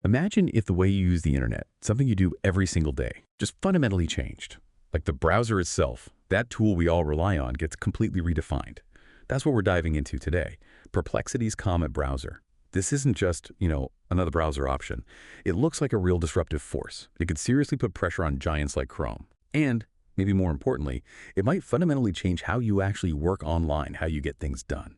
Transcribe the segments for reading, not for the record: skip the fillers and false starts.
Imagine if the way you use the internet, something you do every single day, just fundamentally changed. Like the browser itself, that tool we all rely on gets completely redefined. That's what we're diving into today. Perplexity's Comet browser. This isn't just, another browser option. It looks like a real disruptive force. It could seriously put pressure on giants like Chrome. And, maybe more importantly, it might fundamentally change how you actually work online, how you get things done.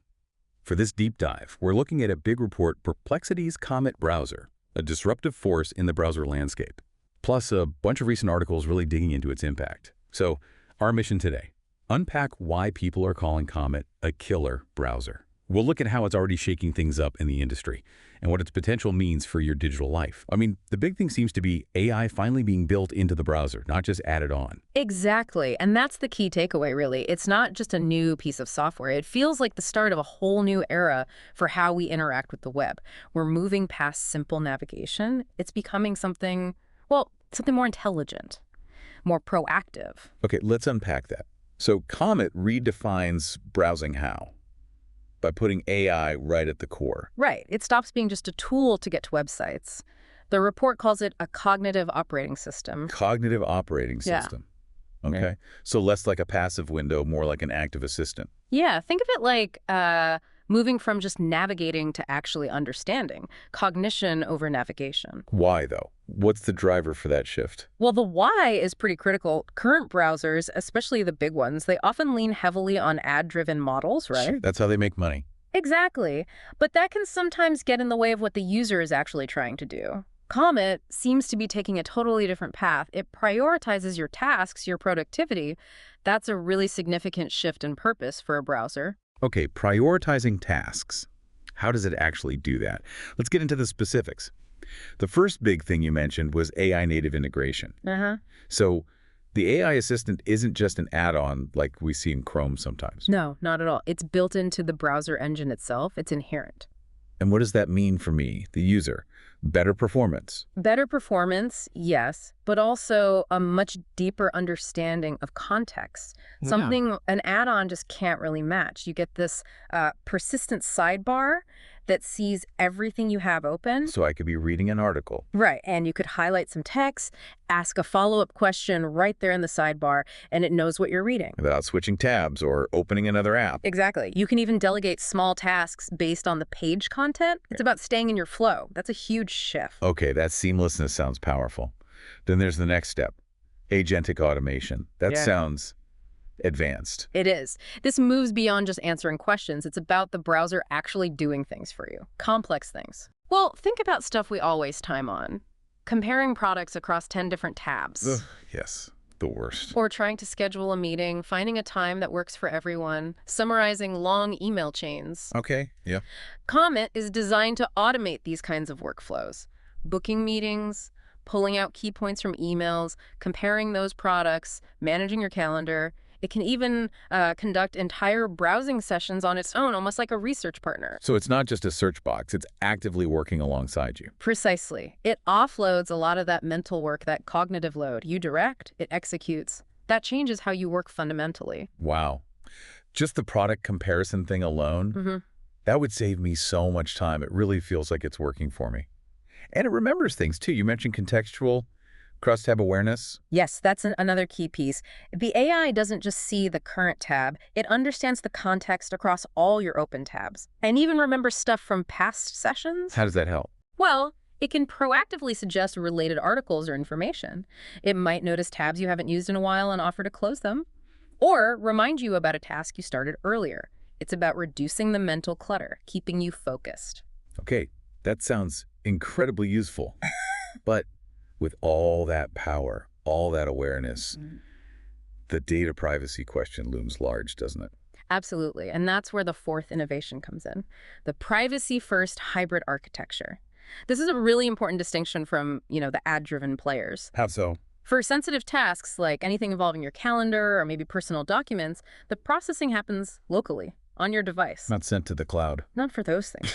For this deep dive, we're looking at a big report, Perplexity's Comet browser, a disruptive force in the browser landscape, plus a bunch of recent articles really digging into its impact. So, our mission today, unpack why people are calling Comet a killer browser. We'll look at how it's already shaking things up in the industry and what its potential means for your digital life. I mean, the big thing seems to be AI finally being built into the browser, not just added on. Exactly. And that's the key takeaway, really. It's not just a new piece of software. It feels like the start of a whole new era for how we interact with the web. We're moving past simple navigation. It's becoming something more intelligent, more proactive. Okay, let's unpack that. So Comet redefines browsing how? By putting AI right at the core. Right. It stops being just a tool to get to websites. The report calls it a cognitive operating system. Cognitive operating system. Yeah. Okay. Right. So less like a passive window, more like an active assistant. Yeah. Think of it like moving from just navigating to actually understanding. Cognition over navigation. Why, though? What's the driver for that shift? Well, the why is pretty critical. Current browsers, especially the big ones, they often lean heavily on ad-driven models, right? That's how they make money. Exactly. But that can sometimes get in the way of what the user is actually trying to do. Comet seems to be taking a totally different path. It prioritizes your tasks, your productivity. That's a really significant shift in purpose for a browser. Okay, prioritizing tasks. How does it actually do that? Let's get into the specifics. The first big thing you mentioned was AI native integration. So the AI assistant isn't just an add-on like we see in Chrome sometimes. No, not at all. It's built into the browser engine itself. It's inherent. And what does that mean for me, the user? Better performance. Better performance, yes, but also a much deeper understanding of context. Something an add-on just can't really match. You get this persistent sidebar that sees everything you have open. So I could be reading an article. Right, and you could highlight some text, ask a follow-up question right there in the sidebar, and it knows what you're reading. Without switching tabs or opening another app. Exactly. You can even delegate small tasks based on the page content. It's about staying in your flow. That's a huge shift. Okay, that seamlessness sounds powerful. Then there's the next step, agentic automation. That sounds advanced. It is. This moves beyond just answering questions. It's about the browser actually doing things for you, complex things. Well, think about stuff we all waste time on. Comparing products across 10 different tabs. Ugh, yes, the worst. Or trying to schedule a meeting, finding a time that works for everyone, summarizing long email chains. Okay, yeah. Comet is designed to automate these kinds of workflows. Booking meetings, pulling out key points from emails, comparing those products, managing your calendar. It can even conduct entire browsing sessions on its own, almost like a research partner. So it's not just a search box, it's actively working alongside you. Precisely. It offloads a lot of that mental work, that cognitive load. You direct, it executes. That changes how you work fundamentally. Wow. Just the product comparison thing alone, that would save me so much time. It really feels like it's working for me. And it remembers things, too. You mentioned contextual cross-tab awareness. Yes, that's another key piece. The AI doesn't just see the current tab. It understands the context across all your open tabs and even remembers stuff from past sessions. How does that help? Well, it can proactively suggest related articles or information. It might notice tabs you haven't used in a while and offer to close them, or remind you about a task you started earlier. It's about reducing the mental clutter, keeping you focused. Okay, that sounds incredibly useful. But with all that power, all that awareness, the data privacy question looms large, doesn't it? Absolutely. And that's where the fourth innovation comes in, the privacy-first hybrid architecture. This is a really important distinction from, the ad-driven players. How so? For sensitive tasks, like anything involving your calendar or maybe personal documents, the processing happens locally, on your device. Not sent to the cloud. Not for those things.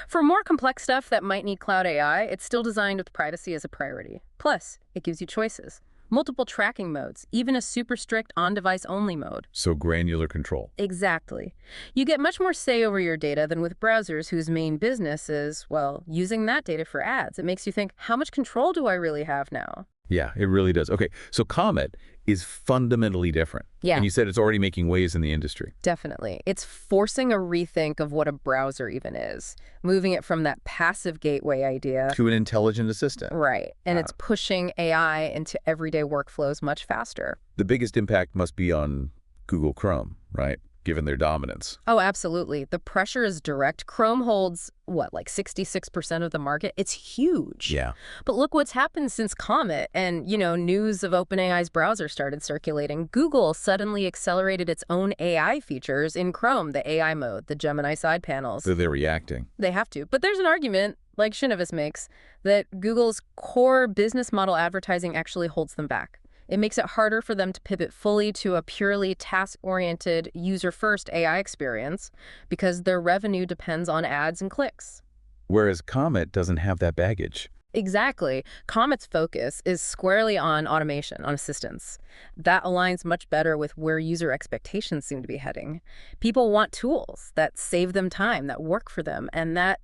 For more complex stuff that might need cloud AI, it's still designed with privacy as a priority. Plus, it gives you choices. multiple tracking modes, even a super strict on-device only mode. So granular control. Exactly. You get much more say over your data than with browsers whose main business is, well, using that data for ads. It makes you think, how much control do I really have now? Yeah, it really does. Okay, so Comet is fundamentally different. Yeah. And you said it's already making waves in the industry. Definitely. It's forcing a rethink of what a browser even is, moving it from that passive gateway idea To an intelligent assistant. right. And it's pushing AI into everyday workflows much faster. The biggest impact must be on Google Chrome, right? Given their dominance. Oh, absolutely. The pressure is direct. Chrome holds, what, like 66% of the market? It's huge. Yeah. But look what's happened since Comet and, news of OpenAI's browser started circulating. Google suddenly accelerated its own AI features in Chrome, the AI mode, the Gemini side panels. So they're reacting. They have to. But there's an argument, like Shinavas makes, that Google's core business model advertising actually holds them back. It makes it harder for them to pivot fully to a purely task-oriented, user-first AI experience because their revenue depends on ads and clicks. Whereas Comet doesn't have that baggage. Exactly. Comet's focus is squarely on automation, on assistance. That aligns much better with where user expectations seem to be heading. People want tools that save them time, that work for them, and that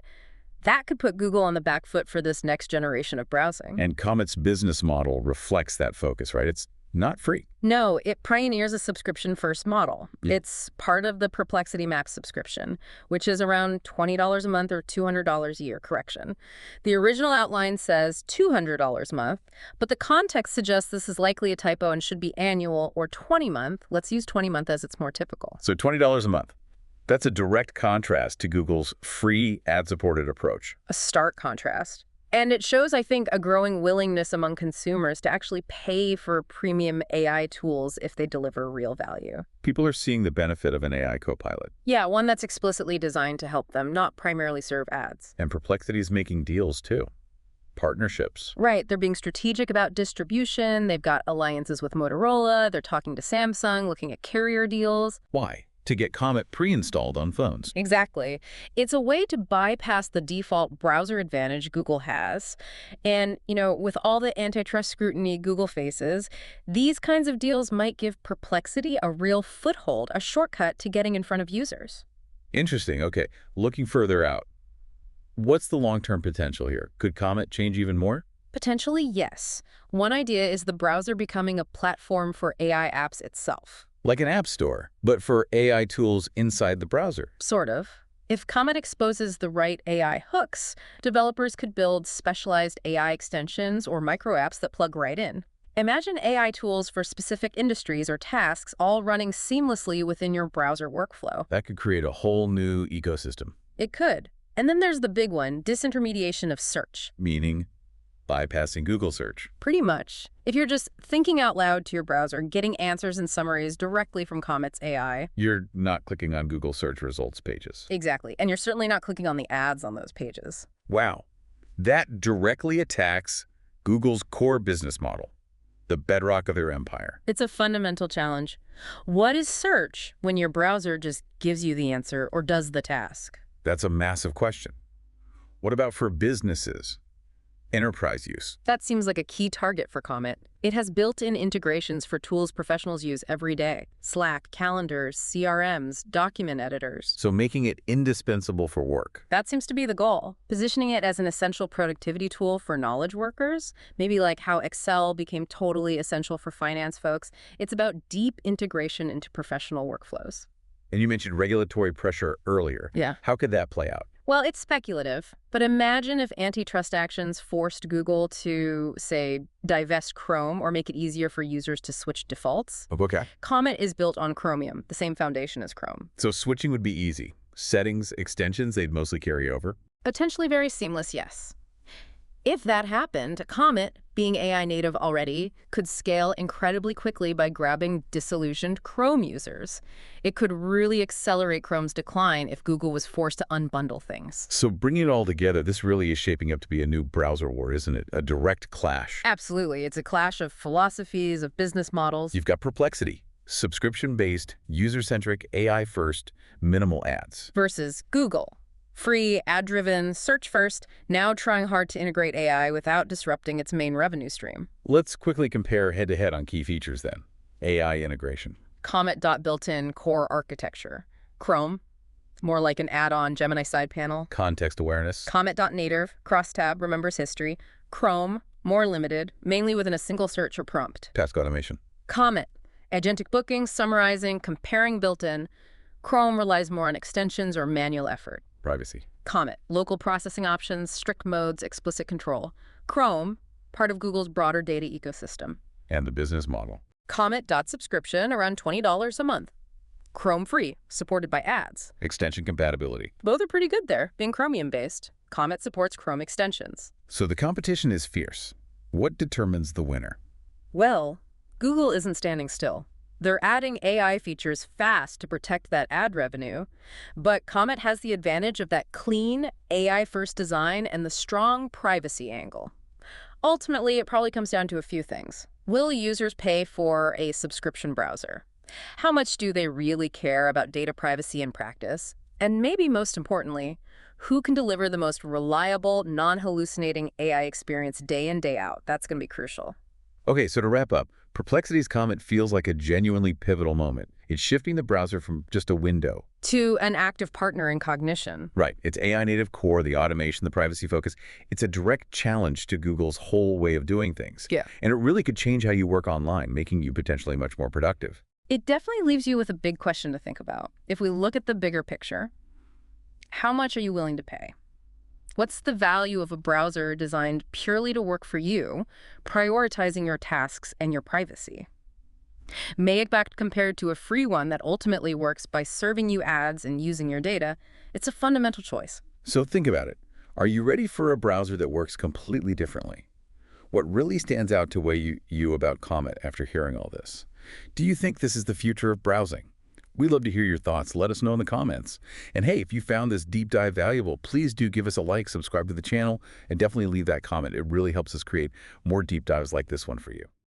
could put Google on the back foot for this next generation of browsing. And Comet's business model reflects that focus, right? It's not free. No, it pioneers a subscription-first model. Yeah. It's part of the Perplexity Max subscription, which is around $20 a month or $200 a year, correction. The original outline says $200 a month, but the context suggests this is likely a typo and should be annual or 20-month. Let's use 20-month as it's more typical. So $20 a month. That's a direct contrast to Google's free ad-supported approach. A stark contrast. And it shows, I think, a growing willingness among consumers to actually pay for premium AI tools if they deliver real value. People are seeing the benefit of an AI copilot. Yeah, one that's explicitly designed to help them, not primarily serve ads. And Perplexity is making deals, too. Partnerships. Right. They're being strategic about distribution. They've got alliances with Motorola. They're talking to Samsung, looking at carrier deals. Why? To get Comet pre-installed on phones. Exactly. It's a way to bypass the default browser advantage Google has. And, with all the antitrust scrutiny Google faces, these kinds of deals might give Perplexity a real foothold, a shortcut to getting in front of users. Interesting. Okay. Looking further out, what's the long-term potential here? Could Comet change even more? Potentially, yes. One idea is the browser becoming a platform for AI apps itself. Like an app store, but for AI tools inside the browser. Sort of. If Comet exposes the right AI hooks, developers could build specialized AI extensions or micro apps that plug right in. Imagine AI tools for specific industries or tasks all running seamlessly within your browser workflow. That could create a whole new ecosystem. It could. And then there's the big one, disintermediation of search. Meaning bypassing Google search. Pretty much. If you're just thinking out loud to your browser, getting answers and summaries directly from Comet's AI. You're not clicking on Google search results pages. Exactly. And you're certainly not clicking on the ads on those pages. Wow. That directly attacks Google's core business model, the bedrock of their empire. It's a fundamental challenge. What is search when your browser just gives you the answer or does the task? That's a massive question. What about for businesses? Enterprise use. That seems like a key target for Comet. It has built-in integrations for tools professionals use every day. Slack, calendars, CRMs, document editors. So making it indispensable for work. That seems to be the goal. Positioning it as an essential productivity tool for knowledge workers, maybe like how Excel became totally essential for finance folks. It's about deep integration into professional workflows. And you mentioned regulatory pressure earlier. Yeah. How could that play out? Well, it's speculative, but imagine if antitrust actions forced Google to, say, divest Chrome or make it easier for users to switch defaults. Okay. Comet is built on Chromium, the same foundation as Chrome. So switching would be easy. Settings, extensions, they'd mostly carry over. Potentially very seamless, yes. If that happened, Comet, being AI native already, could scale incredibly quickly by grabbing disillusioned Chrome users. It could really accelerate Chrome's decline if Google was forced to unbundle things. So bringing it all together, this really is shaping up to be a new browser war, isn't it? A direct clash. Absolutely. It's a clash of philosophies, of business models. You've got Perplexity, subscription-based, user-centric, AI-first, minimal ads. Versus Google, Free, ad-driven, search first, now trying hard to integrate AI without disrupting its main revenue stream. Let's quickly compare head-to-head on key features then. AI integration. Comet built-in core architecture. Chrome, more like an add-on Gemini side panel. Context awareness. Comet.native, crosstab, remembers history. Chrome, more limited, mainly within a single search or prompt. Task automation. Comet, agentic booking, summarizing, comparing built-in. Chrome relies more on extensions or manual effort. Privacy. Comet, local processing options, strict modes, explicit control. Chrome, part of Google's broader data ecosystem. And the business model. Comet.subscription, around $20 a month. Chrome free, supported by ads. Extension compatibility. Both are pretty good there, being Chromium-based. Comet supports Chrome extensions. So the competition is fierce. What determines the winner? Well, Google isn't standing still. They're adding AI features fast to protect that ad revenue, but Comet has the advantage of that clean, AI-first design and the strong privacy angle. Ultimately, it probably comes down to a few things. Will users pay for a subscription browser? How much do they really care about data privacy in practice? And maybe most importantly, who can deliver the most reliable, non-hallucinating AI experience day in, day out? That's going to be crucial. Okay, so to wrap up, Perplexity's Comet feels like a genuinely pivotal moment. It's shifting the browser from just a window to an active partner in cognition. Right. Its AI native core, the automation, the privacy focus, it's a direct challenge to Google's whole way of doing things. Yeah. And it really could change how you work online, making you potentially much more productive. It definitely leaves you with a big question to think about. If we look at the bigger picture, how much are you willing to pay? What's the value of a browser designed purely to work for you, prioritizing your tasks and your privacy? May it be compared to a free one that ultimately works by serving you ads and using your data, it's a fundamental choice. So think about it. Are you ready for a browser that works completely differently? What really stands out to weigh you about Comet after hearing all this? Do you think this is the future of browsing? We'd love to hear your thoughts. Let us know in the comments. And hey, if you found this deep dive valuable, please do give us a like, subscribe to the channel, and definitely leave that comment. It really helps us create more deep dives like this one for you.